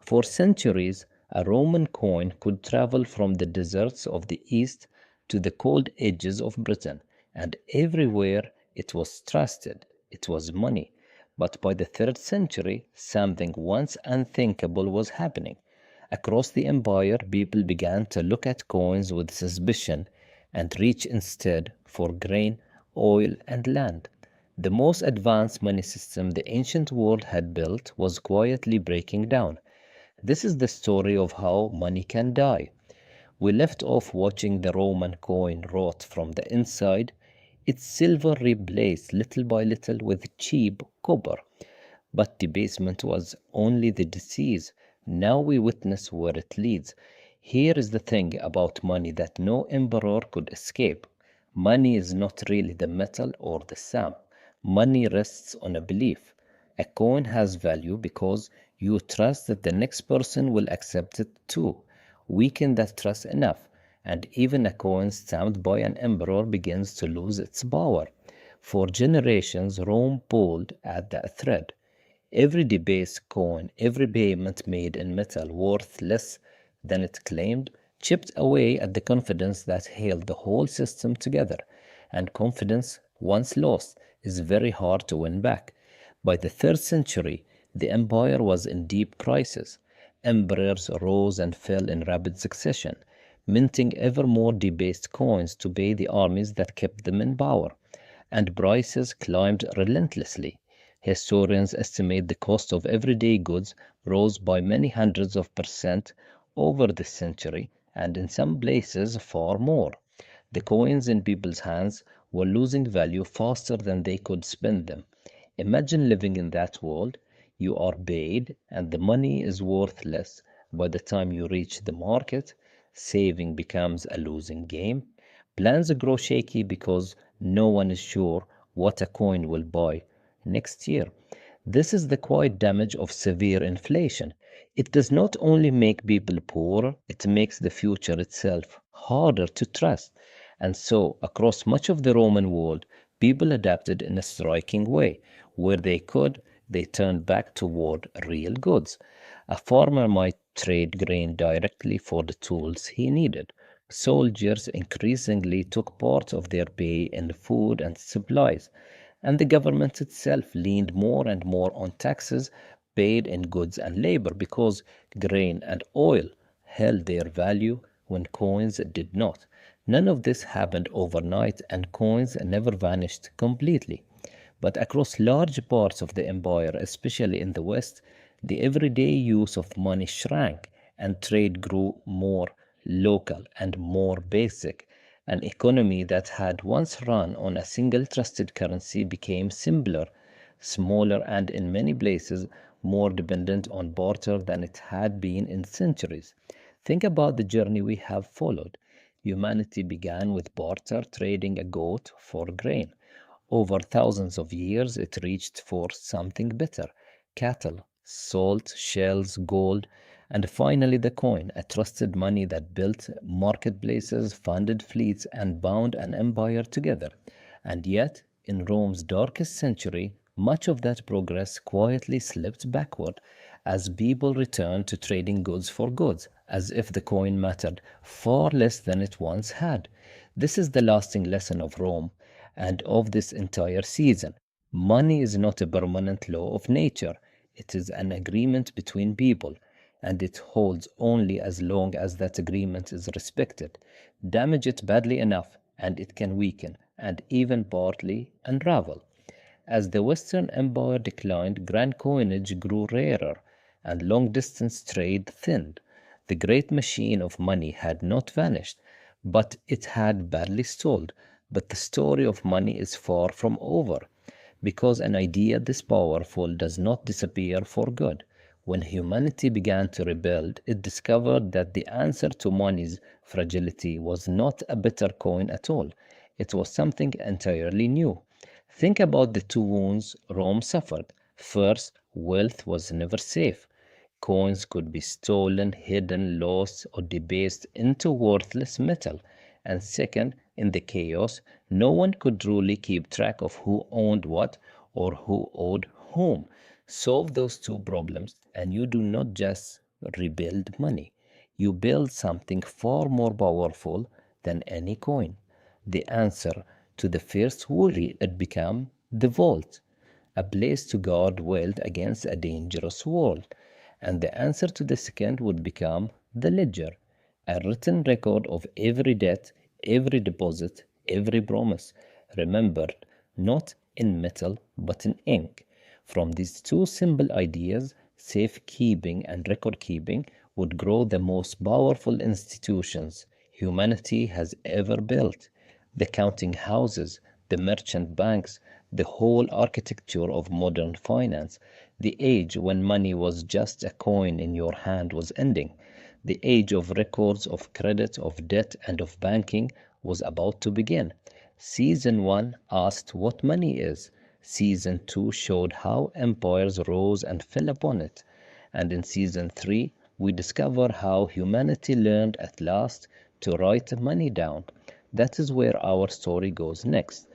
For centuries, a Roman coin could travel from the deserts of the East to the cold edges of Britain, and everywhere it was trusted. It was money. But by the 3rd century, something once unthinkable was happening. Across the empire, people began to look at coins with suspicion and reach instead for grain, oil, and land. The most advanced money system the ancient world had built was quietly breaking down. This is the story of how money can die. We left off watching the Roman coin rot from the inside, its silver replaced little by little with cheap copper. But debasement was only the disease. Now we witness where it leads. Here is the thing about money that no emperor could escape. Money is not really the metal or the sum. Money rests on a belief. A coin has value because you trust that the next person will accept it too. Weaken that trust enough, and even a coin stamped by an emperor begins to lose its power. For generations, Rome pulled at that thread. Every debased coin, every payment made in metal worth less than it claimed, chipped away at the confidence that held the whole system together. And confidence, once lost, is very hard to win back. By the 3rd century, the empire was in deep crisis. Emperors rose and fell in rapid succession, minting ever more debased coins to pay the armies that kept them in power. And prices climbed relentlessly. Historians estimate the cost of everyday goods rose by many hundreds of percent over the century, and in some places far more. The coins in people's hands were losing value faster than they could spend them. Imagine living in that world. You are paid, and the money is worthless by the time you reach the market. Saving becomes a losing game. Plans grow shaky because no one is sure what a coin will buy next year. This is the quiet damage of severe inflation. It does not only make people poorer, it makes the future itself harder to trust. And so, across much of the Roman world, people adapted in a striking way. Where they could, they turned back toward real goods. A farmer might trade grain directly for the tools he needed. Soldiers increasingly took part of their pay in food and supplies, and the government itself leaned more and more on taxes paid in goods and labor because grain and oil held their value when coins did not. None of this happened overnight, and coins never vanished completely. But across large parts of the empire, especially in the West, the everyday use of money shrank and trade grew more local and more basic. An economy that had once run on a single trusted currency became simpler, smaller, and in many places more dependent on barter than it had been in centuries. Think about the journey we have followed. Humanity began with barter, trading a goat for grain. Over thousands of years, it reached for something better: cattle, salt, shells, gold, and finally the coin, a trusted money that built marketplaces, funded fleets, and bound an empire together. And yet, in Rome's darkest century, much of that progress quietly slipped backward as people returned to trading goods for goods, as if the coin mattered far less than it once had. This is the lasting lesson of Rome and of this entire season. Money is not a permanent law of nature, it is an agreement between people, and it holds only as long as that agreement is respected. Damage it badly enough, and it can weaken and even partly unravel. As the Western Empire declined, grand coinage grew rarer, and long distance trade thinned. The great machine of money had not vanished, but it had badly stalled. But the story of money is far from over, because an idea this powerful does not disappear for good. When humanity began to rebuild, it discovered that the answer to money's fragility was not a better coin at all. It was something entirely new. Think about the two wounds Rome suffered. First, wealth was never safe. Coins could be stolen, hidden, lost, or debased into worthless metal. And second, in the chaos, no one could truly keep track of who owned what or who owed whom. Solve those two problems, and you do not just rebuild money. You build something far more powerful than any coin. The answer to the first worry it became the vault, a place to guard wealth against a dangerous world. And the answer to the second would become the ledger, a written record of every debt, every deposit, every promise, remembered not in metal but in ink. From these two simple ideas, safekeeping and record keeping would grow the most powerful institutions humanity has ever built. The counting houses, the merchant banks, the whole architecture of modern finance. The age when money was just a coin in your hand was ending. The age of records, of credit, of debt, and of banking was about to begin. Season 1 asked what money is. Season 2 showed how empires rose and fell upon it. And in Season 3, we discover how humanity learned at last to write money down. That is where our story goes next.